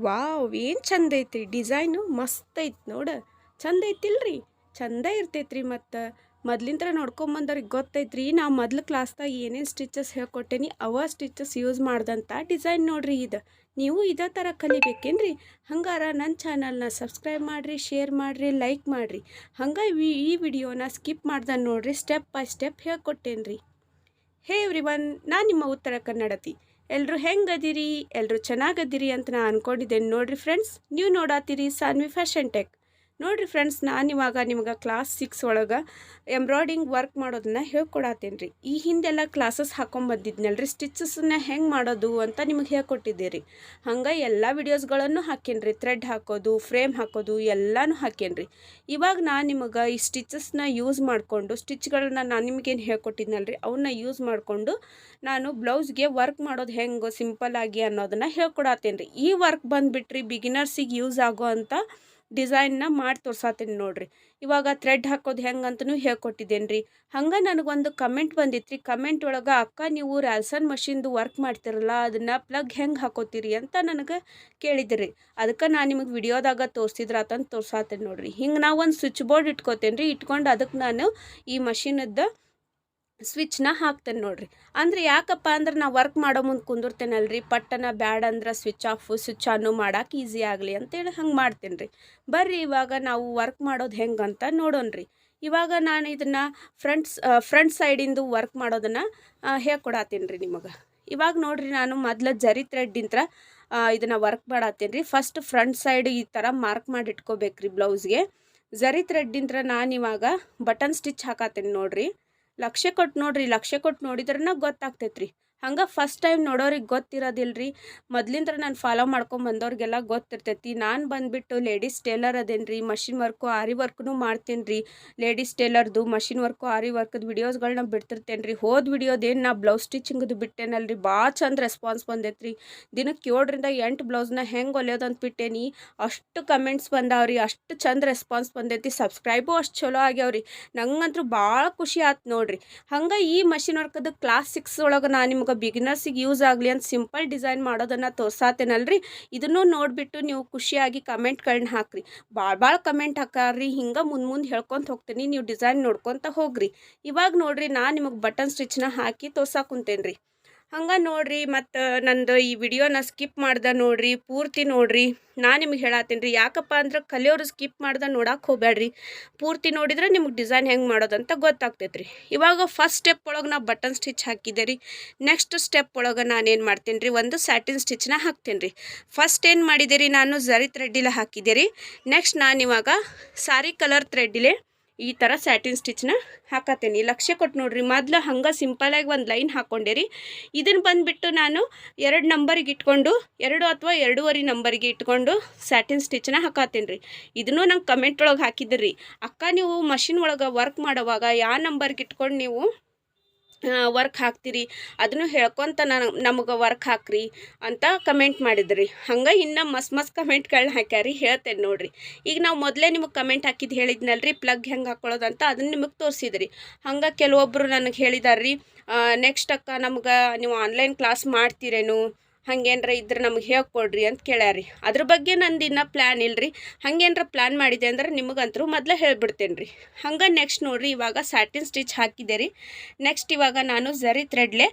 Wow! ಏನು ಚಂದ ಐತ್ರಿ ಡಿಸೈನು ಮಸ್ತ್ ಐತ್ ನೋಡ. ಚಂದ ಐತಿಲ್ರಿ? ಚಂದ ಇರ್ತೈತ್ರಿ ಮತ್ತು ಮೊದ್ಲಿಂತ್ರ ನೋಡ್ಕೊಂಬಂದವ್ರಿಗೆ ಗೊತ್ತೈತ್ರಿ. ನಾ ಮೊದ್ಲು ಕ್ಲಾಸ್ದಾಗ ಏನೇನು ಸ್ಟಿಚಸ್ ಹೇಳ್ಕೊಟ್ಟೇನಿ ಅವ ಸ್ಟಿಚಸ್ ಯೂಸ್ ಮಾಡ್ದಂಥ ಡಿಸೈನ್ ನೋಡ್ರಿ ಇದು. ನೀವು ಇದೇ ಥರ ಕಲಿಬೇಕೇನ್ರಿ? ಹಂಗಾರ ನನ್ನ ಚಾನಲ್ನ ಸಬ್ಸ್ಕ್ರೈಬ್ ಮಾಡಿರಿ, ಶೇರ್ ಮಾಡಿರಿ, ಲೈಕ್ ಮಾಡಿರಿ. ಹಂಗೆ ಈ ವಿಡಿಯೋನ ಸ್ಕಿಪ್ ಮಾಡ್ದೆ ನೋಡ್ರಿ, ಸ್ಟೆಪ್ ಬೈ ಸ್ಟೆಪ್ ಹೇಳ್ಕೊಟ್ಟೇನ್ರಿ. ಹೇ ಎವ್ರಿವನ್, ನಾನು ನಿಮ್ಮ ಉತ್ತರ ಕನ್ನಡತಿ. ಎಲ್ಲರೂ ಹೆಂಗದಿರಿ? ಎಲ್ಲರೂ ಚೆನ್ನಾಗದಿರಿ ಅಂತ ನಾನು ಅಂದ್ಕೊಂಡಿದ್ದೇನೆ ನೋಡಿರಿ ಫ್ರೆಂಡ್ಸ್. ನೀವು ನೋಡಾತೀರಿ ಸಾನ್ವಿ ಫ್ಯಾಷನ್ ಟೆಕ್. ನೋಡಿರಿ ಫ್ರೆಂಡ್ಸ್, ನಾನು ಇವಾಗ ನಿಮ್ಗೆ ಕ್ಲಾಸ್ 6 ಒಳಗೆ ಎಂಬ್ರಾಯ್ಡಿಂಗ್ ವರ್ಕ್ ಮಾಡೋದನ್ನ ಹೇಳ್ಕೊಡತ್ತೇನೆ ರೀ. ಈ ಹಿಂದೆಲ್ಲ ಕ್ಲಾಸಸ್ ಹಾಕೊಂಬಂದಿದ್ನಲ್ರಿ, ಸ್ಟಿಚಸ್ನ ಹೆಂಗೆ ಮಾಡೋದು ಅಂತ ನಿಮಗೆ ಹೇಳ್ಕೊಟ್ಟಿದ್ದೆ ರೀ. ಹಂಗೆ ಎಲ್ಲ ವಿಡಿಯೋಸ್ಗಳನ್ನು ಹಾಕೇನಿ ರೀ. ಥ್ರೆಡ್ ಹಾಕೋದು, ಫ್ರೇಮ್ ಹಾಕೋದು ಎಲ್ಲನೂ ಹಾಕೇನಿ ರೀ. ಇವಾಗ ನಾನು ನಿಮಗೆ ಈ ಸ್ಟಿಚಸ್ನ ಯೂಸ್ ಮಾಡಿಕೊಂಡು ಸ್ಟಿಚ್ಗಳನ್ನ ನಾನು ನಿಮಗೇನು ಹೇಳ್ಕೊಟ್ಟಿದ್ನಲ್ರಿ ಅವನ್ನ ಯೂಸ್ ಮಾಡಿಕೊಂಡು ನಾನು ಬ್ಲೌಸ್ಗೆ ವರ್ಕ್ ಮಾಡೋದು ಹೆಂಗೆ ಸಿಂಪಲ್ಲಾಗಿ ಅನ್ನೋದನ್ನು ಹೇಳ್ಕೊಡತ್ತೇನೆ ರೀ. ಈ ವರ್ಕ್ ಬಂದುಬಿಟ್ರಿ ಬಿಗಿನರ್ಸಿಗೆ ಯೂಸ್ ಆಗೋ ಅಂಥ ಡಿಸೈನ್ನ ಮಾಡಿ ತೋರ್ಸಾತೀನಿ ನೋಡ್ರಿ. ಇವಾಗ ಥ್ರೆಡ್ ಹಾಕೋದು ಹೆಂಗೆ ಅಂತಲೂ ಹೇಳ್ಕೊಟ್ಟಿದ್ದೇನೆ ರೀ. ಹಂಗೆ ನನಗೊಂದು ಕಮೆಂಟ್ ಬಂದಿತ್ತು ರೀ. ಕಮೆಂಟ್ ಒಳಗೆ ಅಕ್ಕ ನೀವು ರ್ಯಾಲ್ಸನ್ ಮಷಿನ್ದು ವರ್ಕ್ ಮಾಡ್ತಿರಲ್ಲ ಅದನ್ನು ಪ್ಲಗ್ ಹೆಂಗೆ ಹಾಕೋತೀರಿ ಅಂತ ನನಗೆ ಕೇಳಿದ್ರಿ. ಅದಕ್ಕೆ ನಾನು ನಿಮಗೆ ವಿಡಿಯೋದಾಗ ತೋರಿಸಿದ್ರಾತಂತ ತೋರ್ಸಾತೀನಿ ನೋಡ್ರಿ. ಹಿಂಗೆ ನಾವು ಒಂದು ಸ್ವಿಚ್ ಬೋರ್ಡ್ ಇಟ್ಕೋತೇನೆ ರೀ. ಇಟ್ಕೊಂಡು ಅದಕ್ಕೆ ನಾನು ಈ ಮಷಿನದ್ದು ಸ್ವಿಚ್ನ ಹಾಕ್ತೇನೆ ನೋಡ್ರಿ. ಅಂದ್ರೆ ಯಾಕಪ್ಪ ಅಂದ್ರೆ ನಾ ವರ್ಕ್ ಮಾಡೋ ಮುಂದೆ ಕುಂದಿರ್ತೇನಲ್ರಿ, ಪಟ್ಟನ ಬ್ಯಾಡ್ ಅಂದ್ರೆ ಸ್ವಿಚ್ ಆಫ್ ಸ್ವಿಚ್ ಆನು ಮಾಡೋಕೆ ಈಸಿ ಆಗಲಿ ಅಂತೇಳಿ ಹಂಗೆ ಮಾಡ್ತೇನೆ ರೀ. ಬರ್ರಿ ಇವಾಗ ನಾವು ವರ್ಕ್ ಮಾಡೋದು ಹೆಂಗಂತ ನೋಡೋಣ್ರಿ. ಇವಾಗ ನಾನು ಇದನ್ನು ಫ್ರಂಟ್ ಸೈಡಿಂದು ವರ್ಕ್ ಮಾಡೋದನ್ನು ಹೇಳ್ಕೊಡತ್ತೀನಿ ರೀ ನಿಮಗೆ. ಇವಾಗ ನೋಡ್ರಿ, ನಾನು ಮೊದಲು ಜರಿ ಥ್ರೆಡ್ಡಿಂತ್ರ ಇದನ್ನು ವರ್ಕ್ ಮಾಡತ್ತೇನೆ ರೀ. ಫಸ್ಟ್ ಫ್ರಂಟ್ ಸೈಡ್ ಈ ಥರ ಮಾರ್ಕ್ ಮಾಡಿ ಇಟ್ಕೋಬೇಕ್ರಿ ಬ್ಲೌಸ್ಗೆ. ಜರಿ ಥ್ರೆಡ್ಡಿಂತ್ರ ನಾನು ಇವಾಗ ಬಟನ್ ಸ್ಟಿಚ್ ಹಾಕತ್ತೇನೆ ನೋಡ್ರಿ. ಲಕ್ಷ್ಯ ಕೊಟ್ಟು ನೋಡ್ರಿ, ಲಕ್ಷ್ಯ ಕೊಟ್ಟು ನೋಡಿದ್ರನ ಗೊತ್ತಾಗ್ತೈತ್ರಿ. ಹಂಗೆ ಫಸ್ಟ್ ಟೈಮ್ ನೋಡೋರಿಗೆ ಗೊತ್ತಿರೋದಿಲ್ರಿ. ಮೊದ್ಲಿಂದ ನಾನು ಫಾಲೋ ಮಾಡ್ಕೊಂಬಂದವ್ರಿಗೆಲ್ಲ ಗೊತ್ತಿರ್ತೈತಿ. ನಾನು ಬಂದುಬಿಟ್ಟು ಲೇಡೀಸ್ ಟೇಲರ್ ಅದೇನು ರೀ. ಮಷಿನ್ ವರ್ಕು ಆರಿ ವರ್ಕ್ನು ಮಾಡ್ತೇನೆ ರೀ. ಲೇಡೀಸ್ ಟೇಲರ್ದು ಮಷಿನ್ ವರ್ಕು ಆರಿ ವರ್ಕ್ದು ವಿಡಿಯೋಸ್ಗಳನ್ನ ಬಿಡ್ತಿರ್ತೇನೆ ರೀ. ಹೋದ ವಿಡಿಯೋದೇನು ನಾ ಬ್ಲೌಸ್ ಸ್ಟಿಚಿಂಗ್ದು ಬಿಟ್ಟೇನಲ್ರಿ, ಭಾಳ ಚಂದ ರೆಸ್ಪಾನ್ಸ್ ಬಂದೈತ್ರಿ. ದಿನಕ್ಕೆ 7ರಿಂದ 8 ಬ್ಲೌಸ್ನ ಹೆಂಗೆ ಹೊಲಿಯೋದಂತ ಬಿಟ್ಟೇನಿ. ಅಷ್ಟು ಕಮೆಂಟ್ಸ್ ಬಂದಾವ್ರಿ, ಅಷ್ಟು ಚಂದ ರೆಸ್ಪಾನ್ಸ್ ಬಂದೈತಿ. ಸಬ್ಸ್ಕ್ರೈಬು ಅಷ್ಟು ಚಲೋ ಆಗ್ಯಾವ್ರಿ. ನಂಗಂತೂ ಭಾಳ ಖುಷಿ ಆಯ್ತು ನೋಡ್ರಿ. ಹಂಗೆ ಈ ಮಷಿನ್ ವರ್ಕದ್ದು ಕ್ಲಾಸ್ 6 ಒಳಗೆ ನಾನು ನಿಮ್ಗೆ ಬಿಗಿನರ್ಸಿಗೆ ಯೂಸ್ ಆಗಲಿ ಅಂತ ಸಿಂಪಲ್ ಡಿಸೈನ್ ಮಾಡೋದನ್ನು ತೋರ್ಸಾತೇನಲ್ರಿ. ಇದನ್ನು ನೋಡಿಬಿಟ್ಟು ನೀವು ಖುಷಿಯಾಗಿ ಕಮೆಂಟ್ಗಳನ್ನ ಹಾಕ್ರಿ. ಭಾಳ ಕಮೆಂಟ್ ಹಾಕಾರ್ರಿ. ಹಿಂಗೆ ಮುಂದೆ ಹೇಳ್ಕೊತ ಹೋಗ್ತೀನಿ, ನೀವು ಡಿಸೈನ್ ನೋಡ್ಕೊತ ಹೋಗ್ರಿ. ಇವಾಗ ನೋಡ್ರಿ, ನಾನು ನಿಮಗೆ ಬಟನ್ ಸ್ಟಿಚ್ನ ಹಾಕಿ ತೋರ್ಸಾಕ ಕುಂತೇನೆ ರೀ. ಹಂಗೆ ನೋಡ್ರಿ, ಮತ್ತು ನಂದು ಈ ವಿಡಿಯೋನ ಸ್ಕಿಪ್ ಮಾಡ್ದೆ ನೋಡ್ರಿ, ಪೂರ್ತಿ ನೋಡ್ರಿ. ನಾನು ನಿಮಗೆ ಹೇಳತ್ತೀನಿ ರೀ, ಯಾಕಪ್ಪ ಅಂದ್ರೆ ಕಲಿಯೋರು ಸ್ಕಿಪ್ ಮಾಡ್ದೆ ನೋಡಕ್ಕೆ ಹೋಗ್ಬೇಡ್ರಿ. ಪೂರ್ತಿ ನೋಡಿದ್ರೆ ನಿಮಗೆ ಡಿಸೈನ್ ಹೆಂಗೆ ಮಾಡೋದಂತ ಗೊತ್ತಾಗ್ತೈತೆ ರೀ. ಇವಾಗ ಫಸ್ಟ್ ಸ್ಟೆಪ್ ಒಳಗೆ ನಾವು ಬಟನ್ ಸ್ಟಿಚ್ ಹಾಕಿದೆ ರೀ. ನೆಕ್ಸ್ಟ್ ಸ್ಟೆಪ್ ಒಳಗೆ ನಾನೇನು ಮಾಡ್ತೀನಿ ರೀ, ಒಂದು ಸ್ಯಾಟಿನ್ ಸ್ಟಿಚ್ನ ಹಾಕ್ತೀನಿ ರೀ. ಫಸ್ಟ್ ಏನು ಮಾಡಿದೆ ರೀ, ನಾನು ಜರಿ ಥ್ರೆಡ್ಡಿಲೆ ಹಾಕಿದೆ ರೀ. ನೆಕ್ಸ್ಟ್ ನಾನು ಇವಾಗ ಸಾರಿ ಕಲರ್ ಥ್ರೆಡ್ಡಿಲೆ ಈ ಥರ ಸ್ಯಾಟಿನ್ ಸ್ಟಿಚ್ನ ಹಾಕತ್ತೇನೆ. ಲಕ್ಷ್ಯ ಕೊಟ್ಟು ನೋಡ್ರಿ, ಮೊದಲು ಹಂಗೆ ಸಿಂಪಲಾಗಿ ಒಂದು ಲೈನ್ ಹಾಕ್ಕೊಂಡೆ ರೀ. ಇದನ್ನು ಬಂದುಬಿಟ್ಟು ನಾನು 2 ನಂಬರಿಗೆ ಇಟ್ಕೊಂಡು 2 ಅಥವಾ 2.5 ನಂಬರಿಗೆ ಇಟ್ಕೊಂಡು ಸ್ಯಾಟಿನ್ ಸ್ಟಿಚ್ನ ಹಾಕತ್ತೇನೆ ರೀ. ಇದನ್ನು ನಂಗೆ ಕಮೆಂಟ್ ಒಳಗೆ ಹಾಕಿದ್ರಿ, ಅಕ್ಕ ನೀವು ಮಷಿನ್ ಒಳಗೆ ವರ್ಕ್ ಮಾಡೋವಾಗ ಯಾವ ನಂಬರ್ಗೆ ಇಟ್ಕೊಂಡು ನೀವು ವರ್ಕ್ ಹಾಕ್ತೀರಿ ಅದನ್ನು ಹೇಳ್ಕೊತ ನಮಗೆ ವರ್ಕ್ ಹಾಕ್ರಿ ಅಂತ ಕಮೆಂಟ್ ಮಾಡಿದ್ರಿ. ಹಂಗೆ ಇನ್ನು ಮಸ್ತ್ ಕಮೆಂಟ್ಗಳನ್ನ ಹಾಕ್ಯಾರಿ, ಹೇಳ್ತೇನೆ ನೋಡ್ರಿ. ಈಗ ನಾವು ಮೊದಲೇ ನಿಮಗೆ ಕಮೆಂಟ್ ಹಾಕಿದ್ದು ಹೇಳಿದ್ನಲ್ರಿ, ಪ್ಲಗ್ ಹೆಂಗೆ ಹಾಕ್ಕೊಳ್ಳೋದಂತ ಅದನ್ನು ನಿಮಗೆ ತೋರಿಸಿದ್ರಿ. ಹಂಗೆ ಕೆಲವೊಬ್ಬರು ನನಗೆ ಹೇಳಿದಾರ್ರಿ, ನೆಕ್ಸ್ಟ್ ಅಕ್ಕ ನಮ್ಗೆ ನೀವು ಆನ್ಲೈನ್ ಕ್ಲಾಸ್ ಮಾಡ್ತೀರೇನು, ಹಂಗೇನ್ರ ಇದ್ರೆ ನಮಗೆ ಹೇಳ್ಕೊಡ್ರಿ ಅಂತ ಕೇಳ್ಯಾರಿ. ಅದ್ರ ಬಗ್ಗೆ ನಂದು ಇನ್ನೂ ಪ್ಲ್ಯಾನ್ ಇಲ್ಲರಿ. ಹಂಗೇನ್ರ ಪ್ಲ್ಯಾನ್ ಮಾಡಿದೆ ಅಂದ್ರೆ ನಿಮಗಂತರೂ ಮೊದಲೇ ಹೇಳ್ಬಿಡ್ತೇನೆ ರೀ. ಹಂಗೆ ನೆಕ್ಸ್ಟ್ ನೋಡಿರಿ, ಇವಾಗ ಸ್ಯಾಟಿನ್ ಸ್ಟಿಚ್ ಹಾಕಿದೆ ರೀ. ನೆಕ್ಸ್ಟ್ ಇವಾಗ ನಾನು ಜರಿ ಥ್ರೆಡ್ಲೆ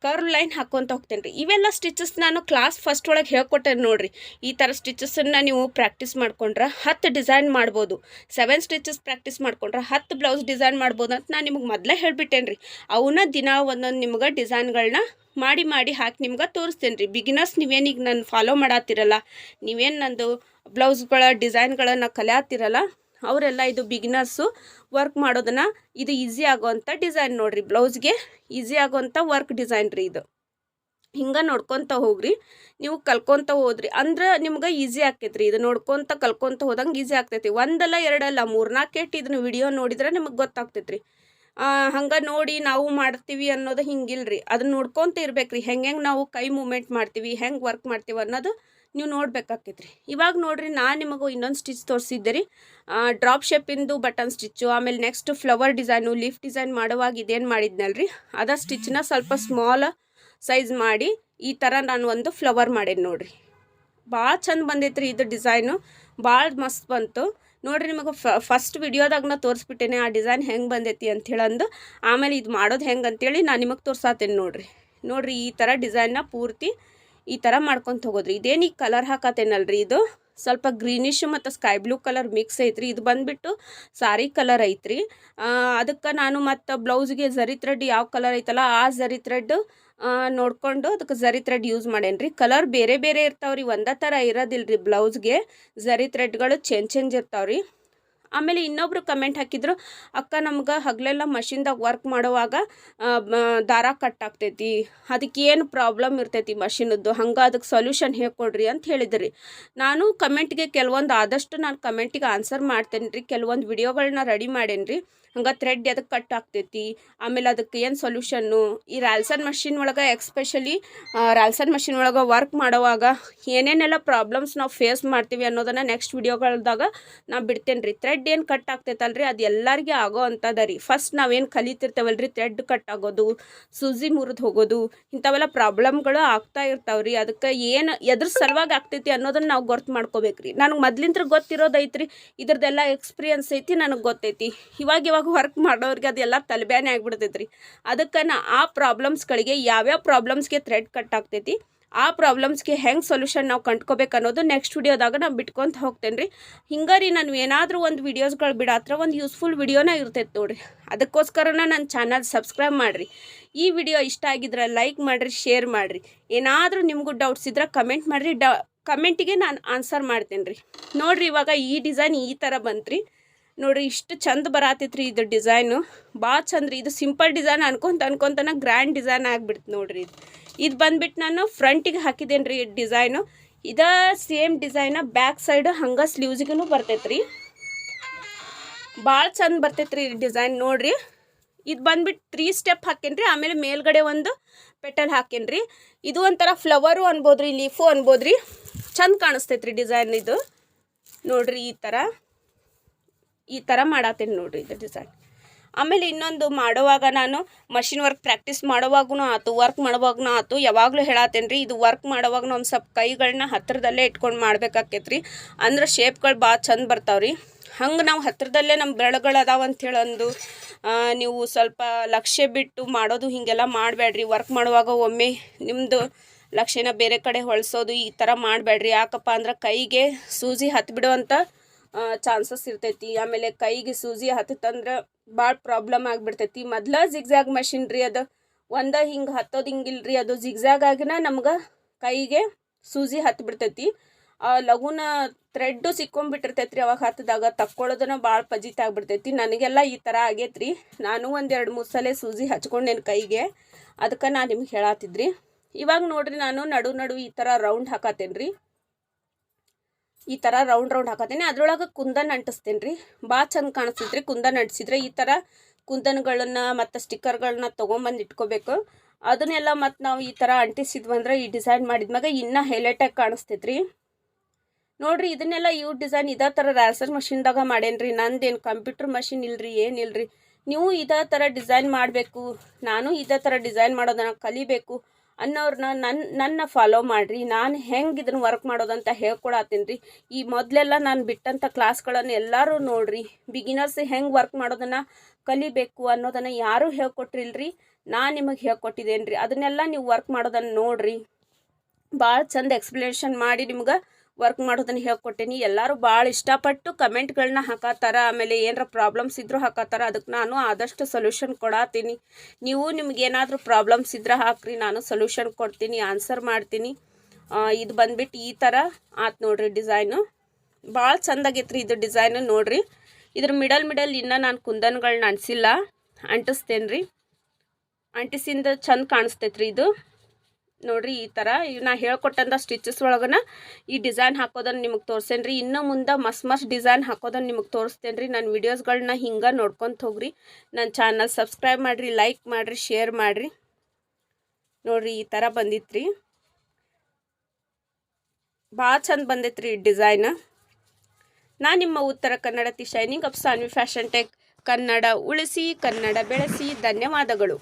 ಕರ್ವ್ ಲೈನ್ ಹಾಕ್ಕೊತ ಹೋಗ್ತೇನೆ ರೀ. ಇವೆಲ್ಲ ಸ್ಟಿಚಸ್ ನಾನು ಕ್ಲಾಸ್ ಫಸ್ಟ್ ಒಳಗೆ ಹೇಳ್ಕೊಟ್ಟೇನೆ ನೋಡಿರಿ. ಈ ಥರ ಸ್ಟಿಚಸ್ಸನ್ನು ನೀವು ಪ್ರಾಕ್ಟೀಸ್ ಮಾಡ್ಕೊಂಡ್ರೆ 10 ಡಿಸೈನ್ ಮಾಡ್ಬೋದು. 7 ಸ್ಟಿಚಸ್ ಪ್ರಾಕ್ಟೀಸ್ ಮಾಡ್ಕೊಂಡ್ರೆ 10 ಬ್ಲೌಸ್ ಡಿಸೈನ್ ಮಾಡ್ಬೋದು ಅಂತ ನಾನು ನಿಮಗೆ ಮೊದಲೇ ಹೇಳ್ಬಿಟ್ಟೇನೆ ರೀ. ಅವನ್ನ ದಿನ ಒಂದೊಂದು ನಿಮ್ಗೆ ಡಿಸೈನ್ಗಳನ್ನ ಮಾಡಿ ಹಾಕಿ ನಿಮ್ಗೆ ತೋರಿಸ್ತೇನೆ ರೀ. ಬಿಗಿನರ್ಸ್ ನೀವೇನೀಗ ನಾನು ಫಾಲೋ ಮಾಡತ್ತಿರಲ್ಲ, ನೀವೇನು ನಂದು ಬ್ಲೌಸ್ಗಳ ಡಿಸೈನ್ಗಳನ್ನು ಕಲಿಯತ್ತಿರಲ್ಲ, ಅವರೆಲ್ಲ ಇದು ಬಿಗಿನರ್ಸು ವರ್ಕ್ ಮಾಡೋದನ್ನು ಇದು ಈಸಿ ಆಗೋವಂಥ ಡಿಸೈನ್ ನೋಡಿರಿ. ಬ್ಲೌಸ್ಗೆ ಈಸಿ ಆಗೋವಂಥ ವರ್ಕ್ ಡಿಸೈನ್ ರೀ ಇದು. ಹಿಂಗೆ ನೋಡ್ಕೊತ ಹೋಗ್ರಿ, ನೀವು ಕಲ್ಕೊತ ಹೋದ್ರಿ ಅಂದ್ರೆ ನಿಮ್ಗೆ ಈಸಿ ಆಕೈತೆ ರೀ. ಇದು ನೋಡ್ಕೊತ ಕಲ್ಕೊತ ಹೋದಂಗೆ ಈಸಿ ಆಗ್ತೈತಿ. ಒಂದಲ್ಲ ಎರಡಲ್ಲ 3-4 ಇದನ್ನು ವಿಡಿಯೋ ನೋಡಿದ್ರೆ ನಿಮಗೆ ಗೊತ್ತಾಗ್ತೈತೆ ರೀ. ಹಂಗೆ ನೋಡಿ ನಾವು ಮಾಡ್ತೀವಿ ಅನ್ನೋದು ಹಿಂಗಿಲ್ರಿ. ಅದನ್ನ ನೋಡ್ಕೊತ ಇರ್ಬೇಕು ರೀ. ಹೆಂಗೆ ನಾವು ಕೈ ಮೂಮೆಂಟ್ ಮಾಡ್ತೀವಿ, ಹೆಂಗೆ ವರ್ಕ್ ಮಾಡ್ತೀವಿ ಅನ್ನೋದು ನೀವು ನೋಡ್ಬೇಕಾಕೈತೆ ರೀ. ಇವಾಗ ನೋಡಿರಿ, ನಾನು ನಿಮಗೂ ಇನ್ನೊಂದು ಸ್ಟಿಚ್ ತೋರಿಸಿದ್ದೆ ರೀ. ಡ್ರಾಪ್ ಶೇಪಿಂದು ಬಟನ್ ಸ್ಟಿಚ್ಚು, ಆಮೇಲೆ next flower design, leaf design ಮಾಡುವಾಗ ಇದೇನು ಮಾಡಿದ್ನಲ್ರಿ, ಅದ ಸ್ಟಿಚ್ನ ಸ್ವಲ್ಪ ಸ್ಮಾಲ್ ಸೈಜ್ ಮಾಡಿ ಈ ಥರ ನಾನು ಒಂದು ಫ್ಲವರ್ ಮಾಡೇನಿ ನೋಡಿರಿ. ಭಾಳ ಚಂದ ಬಂದೈತ್ರಿ ಇದು ಡಿಸೈನು, ಭಾಳ ಮಸ್ತ್ ಬಂತು ನೋಡ್ರಿ. ನಿಮಗೆ ಫಸ್ಟ್ ವಿಡಿಯೋದಾಗ ನಾ ತೋರಿಸ್ಬಿಟ್ಟೇನೆ ಆ ಡಿಸೈನ್ ಹೆಂಗೆ ಬಂದೈತಿ ಅಂಥೇಳಂದು. ಆಮೇಲೆ ಇದು ಮಾಡೋದು ಹೆಂಗೆ ಅಂತೇಳಿ ನಾನು ನಿಮಗೆ ತೋರ್ಸಾತೇನೆ ನೋಡ್ರಿ. ಈ ಥರ ಡಿಸೈನ್ನ ಪೂರ್ತಿ ಈ ಥರ ಮಾಡ್ಕೊತ ಹೋಗೋದ್ರಿ. ಇದೇನು ಈಗ ಕಲರ್ ಹಾಕತ್ತೇನಲ್ರಿ, ಇದು ಸ್ವಲ್ಪ ಗ್ರೀನಿಶ್ ಮತ್ತು ಸ್ಕೈ ಬ್ಲೂ ಕಲರ್ ಮಿಕ್ಸ್ ಐತ್ರಿ. ಇದು ಬಂದುಬಿಟ್ಟು ಸಾರಿ ಕಲರ್ ಐತ್ರಿ. ಅದಕ್ಕೆ ನಾನು ಮತ್ತು ಬ್ಲೌಸ್ಗೆ ಝರಿ ಥ್ರೆಡ್ ಯಾವ ಕಲರ್ ಐತಲ್ಲ ಆ ಝರಿ ಥ್ರೆಡ್ ನೋಡಿಕೊಂಡು ಅದಕ್ಕೆ ಝರಿ ಥ್ರೆಡ್ ಯೂಸ್ ಮಾಡೇನ್ರಿ. ಕಲರ್ ಬೇರೆ ಬೇರೆ ಇರ್ತಾವ್ರಿ, ಒಂದೇ ಥರ ಇರೋದಿಲ್ರಿ. ಬ್ಲೌಸ್ಗೆ ಝರಿ ಥ್ರೆಡ್ಗಳು ಚೇಂಜ್ ಇರ್ತಾವ್ರಿ. ಆಮೇಲೆ ಇನ್ನೊಬ್ರು ಕಮೆಂಟ್ ಹಾಕಿದ್ರು, ಅಕ್ಕ ನಮ್ಗೆ ಹಗಲೆಲ್ಲ ಮಷಿನ್ದಾಗ ವರ್ಕ್ ಮಾಡುವಾಗ ದಾರ ಕಟ್ ಆಗ್ತೈತಿ, ಅದಕ್ಕೆ ಏನು ಪ್ರಾಬ್ಲಮ್ ಇರ್ತೈತಿ ಮಷಿನದ್ದು, ಹಂಗೆ ಅದಕ್ಕೆ ಸೊಲ್ಯೂಷನ್ ಹೇಳ್ಕೊಡ್ರಿ ಅಂತ ಹೇಳಿದ್ರಿ. ನಾನು ಕಮೆಂಟ್ಗೆ ಕೆಲವೊಂದು ಆದಷ್ಟು ನಾನು ಕಮೆಂಟಿಗೆ ಆನ್ಸರ್ ಮಾಡ್ತೇನೆ ರೀ. ಕೆಲವೊಂದು ವಿಡಿಯೋಗಳನ್ನ ರೆಡಿ ಮಾಡೇನಿ ರೀ. ಹಂಗೆ ಥ್ರೆಡ್ ಎದಕ್ಕೆ ಕಟ್ ಆಗ್ತೈತಿ, ಆಮೇಲೆ ಅದಕ್ಕೆ ಏನು ಸೊಲ್ಯೂಷನ್ನು, ಈ ರಾಲ್ಸನ್ ಮಷಿನ್ ಒಳಗೆ ಎಕ್ಸ್ಪೆಷಲಿ ರಾಲ್ಸನ್ ಮಷಿನ್ ಒಳಗೆ ವರ್ಕ್ ಮಾಡುವಾಗ ಏನೇನೆಲ್ಲ ಪ್ರಾಬ್ಲಮ್ಸ್ ನಾವು ಫೇಸ್ ಮಾಡ್ತೀವಿ ಅನ್ನೋದನ್ನು ನೆಕ್ಸ್ಟ್ ವಿಡಿಯೋಗಳ್ದಾಗ ನಾನು ಬಿಡ್ತೇನೆ ರೀ. ಥ್ರೆಡ್ ಏನು ಕಟ್ ಆಗ್ತೈತಲ್ರಿ ಅದು ಎಲ್ಲರಿಗೆ ಆಗೋ ಅಂಥದ್ದು ರೀ. ಫಸ್ಟ್ ನಾವೇನು ಕಲಿತಿರ್ತೇವಲ್ರಿ, ಥ್ರೆಡ್ ಕಟ್ ಆಗೋದು, ಸೂಜಿ ಮುರಿದು ಹೋಗೋದು, ಇಂಥವೆಲ್ಲ ಪ್ರಾಬ್ಲಮ್ಗಳು ಆಗ್ತಾ ಇರ್ತಾವ್ರಿ. ಅದಕ್ಕೆ ಏನು ಎದ್ರ ಸಲುವಾಗಿ ಆಗ್ತೈತಿ ಅನ್ನೋದನ್ನು ನಾವು ಗೊತ್ತು ಮಾಡ್ಕೋಬೇಕು ರೀ. ನನಗೆ ಮೊದ್ಲಿಂತ್ರ ಗೊತ್ತಿರೋದೈತ್ರಿ, ಇದ್ರದ್ದೆಲ್ಲ ಎಕ್ಸ್ಪೀರಿಯನ್ಸ್ ಐತಿ, ನನಗೆ ಗೊತ್ತೈತಿ. ಇವಾಗ ವರ್ಕ್ ಮಾಡೋರಿಗೆ ಅದೆಲ್ಲ ತಲೆಬ್ಯಾನೆ ಆಗಿಬಿಡ್ತೈತ್ರಿ. ಅದಕ್ಕೆ ಆ ಪ್ರಾಬ್ಲಮ್ಸ್ಗಳಿಗೆ ಯಾವ್ಯಾವ ಪ್ರಾಬ್ಲಮ್ಸ್ಗೆ ಥ್ರೆಡ್ ಕಟ್ ಆಗ್ತೈತಿ, ಆ ಪ್ರಾಬ್ಲಮ್ಸ್ಗೆ ಹೆಂಗೆ ಸೊಲ್ಯೂಷನ್ ನಾವು ಕಂಡ್ಕೋಬೇಕು ಅನ್ನೋದು ನೆಕ್ಸ್ಟ್ ವಿಡಿಯೋದಾಗ ನಾನು ಬಿಟ್ಕೊತ ಹೋಗ್ತೇನೆ ರೀ. ಹಿಂಗೆ ರೀ, ನಾನು ಏನಾದರೂ ಒಂದು ವೀಡಿಯೋಸ್ಗಳು ಬಿಡಾತ್ರ ಒಂದು ಯೂಸ್ಫುಲ್ ವಿಡಿಯೋನ ಇರ್ತೈತೆ ನೋಡಿರಿ. ಅದಕ್ಕೋಸ್ಕರನ ನನ್ನ ಚಾನಲ್ ಸಬ್ಸ್ಕ್ರೈಬ್ ಮಾಡಿರಿ. ಈ ವಿಡಿಯೋ ಇಷ್ಟ ಆಗಿದ್ರೆ ಲೈಕ್ ಮಾಡಿರಿ, ಶೇರ್ ಮಾಡಿರಿ. ಏನಾದರೂ ನಿಮಗೂ ಡೌಟ್ಸ್ ಇದ್ರೆ ಕಮೆಂಟ್ ಮಾಡಿರಿ. ಕಮೆಂಟಿಗೆ ನಾನು ಆನ್ಸರ್ ಮಾಡ್ತೇನೆ ರೀ. ನೋಡಿರಿ, ಇವಾಗ ಈ ಡಿಸೈನ್ ಈ ಥರ ಬಂತ್ರಿ. ನೋಡಿರಿ, ಇಷ್ಟು ಚಂದ ಬರತೈತ್ರಿ ಇದು ಡಿಸೈನು, ಭಾಳ ಚಂದ ರೀ. ಇದು ಸಿಂಪಲ್ ಡಿಸೈನ್ ಅನ್ಕೊಂತನ ಗ್ರ್ಯಾಂಡ್ ಡಿಸೈನ್ ಆಗಿಬಿಡ್ತು ನೋಡಿರಿ. ಇದು ಬಂದ್ಬಿಟ್ಟು ನಾನು ಫ್ರಂಟಿಗೆ ಹಾಕಿದ್ದೇನೆ ರೀ ಡಿಸೈನು. ಇದೇ ಸೇಮ್ ಡಿಸೈನ ಬ್ಯಾಕ್ ಸೈಡ್ ಹಂಗೆ ಸ್ಲೀವ್ಸ್ಗೂ ಬರ್ತೈತ್ರಿ. ಭಾಳ ಚಂದ ಬರ್ತೈತ್ರಿ ಡಿಸೈನ್ ನೋಡಿರಿ. ಇದು ಬಂದ್ಬಿಟ್ಟು 3 ಸ್ಟೆಪ್ ಹಾಕೇನ್ರಿ. ಆಮೇಲೆ ಮೇಲ್ಗಡೆ ಒಂದು ಪೆಟಲ್ ಹಾಕೇನ್ರಿ. ಇದು ಒಂಥರ ಫ್ಲವರು ಅನ್ಬೋದ್ರಿ, ಲೀಫು ಅನ್ಬೋದ್ರಿ. ಚಂದ ಕಾಣಿಸ್ತೈತ್ರಿ ಡಿಸೈನ್ ಇದು. ನೋಡಿರಿ, ಈ ಥರ ಮಾಡತ್ತೇನೆ ನೋಡಿರಿ ಇದು ಡಿಸೈನ್. ಆಮೇಲೆ ಇನ್ನೊಂದು ಮಾಡುವಾಗ ನಾನು ಮಷಿನ್ ವರ್ಕ್ ಪ್ರಾಕ್ಟೀಸ್ ಮಾಡುವಾಗೂ ಆಯ್ತು, ವರ್ಕ್ ಮಾಡುವಾಗೂ ಆಯ್ತು, ಯಾವಾಗಲೂ ಹೇಳತ್ತೇನೆ ರೀ. ಇದು ವರ್ಕ್ ಮಾಡುವಾಗ ಒಂದು ಸ್ವಲ್ಪ ಕೈಗಳನ್ನ ಹತ್ತಿರದಲ್ಲೇ ಇಟ್ಕೊಂಡು ಮಾಡ್ಬೇಕಾಕೈತ್ರಿ. ಅಂದ್ರೆ ಶೇಪ್ಗಳು ಭಾಳ ಚಂದ ಬರ್ತಾವ್ರಿ. ಹಂಗೆ ನಾವು ಹತ್ತಿರದಲ್ಲೇ ನಮ್ಮ ಬೆರಳುಗಳು ಅದಾವ ಅಂಥೇಳಂದು ನೀವು ಸ್ವಲ್ಪ ಲಕ್ಷ್ಯ ಬಿಟ್ಟು ಮಾಡೋದು ಹೀಗೆಲ್ಲ ಮಾಡಬೇಡ್ರಿ. ವರ್ಕ್ ಮಾಡುವಾಗ ಒಮ್ಮೆ ನಿಮ್ಮದು ಲಕ್ಷ್ಯನ ಬೇರೆ ಕಡೆ ಹೊಳಿಸೋದು ಈ ಥರ ಮಾಡಬೇಡ್ರಿ. ಯಾಕಪ್ಪ ಅಂದ್ರೆ ಕೈಗೆ ಸೂಜಿ ಹತ್ತಿಬಿಡುವಂಥ ಚಾನ್ಸಸ್ ಇರ್ತೈತಿ. ಆಮೇಲೆ ಕೈಗೆ ಸೂಜಿ ಹತ್ತಂದ್ರೆ ಭಾಳ ಪ್ರಾಬ್ಲಮ್ ಆಗಿಬಿಡ್ತೈತಿ. ಮೊದ್ಲ ಜಿಗ್ಜಾಗ್ ಮಷಿನ್ ರೀ ಅದು, ಒಂದೇ ಹಿಂಗೆ ಹತ್ತೋದು ಹಿಂಗಿಲ್ರಿ, ಅದು ಜಿಗ್ಜಾಗ್ ಆಗಿನ ನಮ್ಗೆ ಕೈಗೆ ಸೂಜಿ ಹತ್ತಿಬಿಡ್ತೈತಿ. ಲಘುನ ಥ್ರೆಡ್ಡು ಸಿಕ್ಕೊಂಬಿಟ್ಟಿರ್ತೈತಿ ರೀ. ಅವಾಗ ಹತ್ತಿದಾಗ ತಕ್ಕೊಳ್ಳೋದನ್ನ ಭಾಳ ಪಜಿತ್ ಆಗಿಬಿಡ್ತೈತಿ. ನನಗೆಲ್ಲ ಈ ಥರ ಆಗೈತ್ರಿ. ನಾನು 1-2-3 ಸಲ ಸೂಜಿ ಹಚ್ಕೊಂಡೇನು ಕೈಗೆ, ಅದಕ್ಕೆ ನಾನು ನಿಮ್ಗೆ ಹೇಳತ್ತಿದ್ರಿ. ಇವಾಗ ನೋಡಿರಿ, ನಾನು ನಡು ಈ ಥರ ರೌಂಡ್ ಹಾಕತ್ತೇನೆ ರೀ. ಈ ಥರ ರೌಂಡ್ ಹಾಕತ್ತೇನೆ. ಅದ್ರೊಳಗೆ ಕುಂದನ್ ಅಂಟಿಸ್ತೇನೆ ರೀ. ಭಾಳ ಚಂದ ಕಾಣಿಸ್ತೈತ್ರಿ ಕುಂದನ್ ಅಂಟಿಸಿದ್ರೆ. ಈ ಥರ ಕುಂದನ್ಗಳನ್ನ ಮತ್ತು ಸ್ಟಿಕ್ಕರ್ಗಳನ್ನ ತೊಗೊಂಬಂದು ಇಟ್ಕೋಬೇಕು. ಅದನ್ನೆಲ್ಲ ಮತ್ತು ನಾವು ಈ ಥರ ಅಂಟಿಸಿದ್ವಂದ್ರೆ ಈ ಡಿಸೈನ್ ಮಾಡಿದ್ಮ್ಯಾಗ ಇನ್ನೂ ಹೈಲೈಟಾಗಿ ಕಾಣಿಸ್ತೈತ್ರಿ. ನೋಡಿರಿ, ಇದನ್ನೆಲ್ಲ ಡಿಸೈನ್ ಇದೇ ಥರ ರಾಲ್ಸನ್ ಮಷಿನ್ದಾಗ ಮಾಡೇನ್ರಿ. ನಂದೇನು ಕಂಪ್ಯೂಟರ್ ಮಷಿನ್ ಇಲ್ರಿ, ಏನಿಲ್ರಿ. ನೀವು ಇದೇ ಥರ ಡಿಸೈನ್ ಮಾಡಬೇಕು, ನಾನು ಇದೇ ಥರ ಡಿಸೈನ್ ಮಾಡೋದನ್ನು ಕಲಿಬೇಕು ಅನ್ನೋರನ್ನ ನನ್ನ ಫಾಲೋ ಮಾಡಿರಿ. ನಾನು ಹೆಂಗೆ ಇದನ್ನು ವರ್ಕ್ ಮಾಡೋದಂತ ಹೇಳ್ಕೊಡತ್ತೀನಿ ರೀ. ಈ ಮೊದಲೆಲ್ಲ ನಾನು ಬಿಟ್ಟಂಥ ಕ್ಲಾಸ್ಗಳನ್ನು ಎಲ್ಲರೂ ನೋಡಿರಿ. ಬಿಗಿನರ್ಸ್ ಹೆಂಗೆ ವರ್ಕ್ ಮಾಡೋದನ್ನು ಕಲಿಬೇಕು ಅನ್ನೋದನ್ನು ಯಾರೂ ಹೇಳ್ಕೊಟ್ರಿಲ್ರಿ, ನಾನು ನಿಮಗೆ ಹೇಳ್ಕೊಟ್ಟಿದ್ದೇನೆ ರೀ. ಅದನ್ನೆಲ್ಲ ನೀವು ವರ್ಕ್ ಮಾಡೋದನ್ನು ನೋಡಿರಿ. ಭಾಳ ಚಂದ ಎಕ್ಸ್ಪ್ಲನೇಷನ್ ಮಾಡಿ ನಿಮ್ಗೆ ವರ್ಕ್ ಮಾಡೋದನ್ನು ಹೇಳ್ಕೊಟ್ಟೇನಿ. ಎಲ್ಲರೂ ಭಾಳ ಇಷ್ಟಪಟ್ಟು ಕಮೆಂಟ್ಗಳನ್ನ ಹಾಕತ್ತಾರ. ಆಮೇಲೆ ಏನಾರ ಪ್ರಾಬ್ಲಮ್ಸ್ ಇದ್ದರೂ ಹಾಕತ್ತಾರ. ಅದಕ್ಕೆ ನಾನು ಆದಷ್ಟು ಸೊಲ್ಯೂಷನ್ ಕೊಡತ್ತೀನಿ. ನೀವು ನಿಮ್ಗೇನಾದರೂ ಪ್ರಾಬ್ಲಮ್ಸ್ ಇದ್ರೆ ಹಾಕ್ರಿ, ನಾನು ಸೊಲ್ಯೂಷನ್ ಕೊಡ್ತೀನಿ, ಆನ್ಸರ್ ಮಾಡ್ತೀನಿ. ಇದು ಬಂದ್ಬಿಟ್ಟು ಈ ಥರ ಆತು ನೋಡಿರಿ ಡಿಸೈನು. ಭಾಳ ಚಂದಾಗೈತೆ ರೀ ಇದು ಡಿಸೈನು. ನೋಡಿರಿ, ಇದ್ರ ಮಿಡಲ್ ಇನ್ನೂ ನಾನು ಕುಂದನ್ಗಳನ್ನ ಅಂಟಿಸಿಲ್ಲ, ಅಂಟಿಸ್ತೇನೆ ರೀ. ಅಂಟಿಸಿಂದ ಚಂದ ಕಾಣಿಸ್ತೈತೆ ರೀ ಇದು. ನೋಡಿರಿ, ಈ ಥರ ನಾ ಹೇಳ್ಕೊಟ್ಟಂಥ ಸ್ಟಿಚಸ್ ಒಳಗನ ಈ ಡಿಸೈನ್ ಹಾಕೋದನ್ನು ನಿಮಗೆ ತೋರಿಸ್ತೇನೆ ರೀ. ಇನ್ನೂ ಮುಂದೆ ಮಸ್ತ್ ಡಿಸೈನ್ ಹಾಕೋದನ್ನು ನಿಮಗೆ ತೋರಿಸ್ತೇನೆ ರೀ. ನನ್ನ ವೀಡಿಯೋಸ್ಗಳನ್ನ ಹಿಂಗೆ ನೋಡ್ಕೊತ ಹೋಗ್ರಿ. ನನ್ನ ಚಾನಲ್ ಸಬ್ಸ್ಕ್ರೈಬ್ ಮಾಡಿರಿ, ಲೈಕ್ ಮಾಡಿರಿ, ಶೇರ್ ಮಾಡಿರಿ. ನೋಡಿರಿ, ಈ ಥರ ಬಂದಿತ್ತು ರೀ. ಭಾಳ ಚಂದ ಬಂದೈತೆ ರೀ ಡಿಸೈನ್. ನಾನು ನಿಮ್ಮ ಉತ್ತರ ಕನ್ನಡತಿ shining up Saanvi fashion tech. Kannada ಉಳಿಸಿ, ಕನ್ನಡ ಬೆಳೆಸಿ. ಧನ್ಯವಾದಗಳು.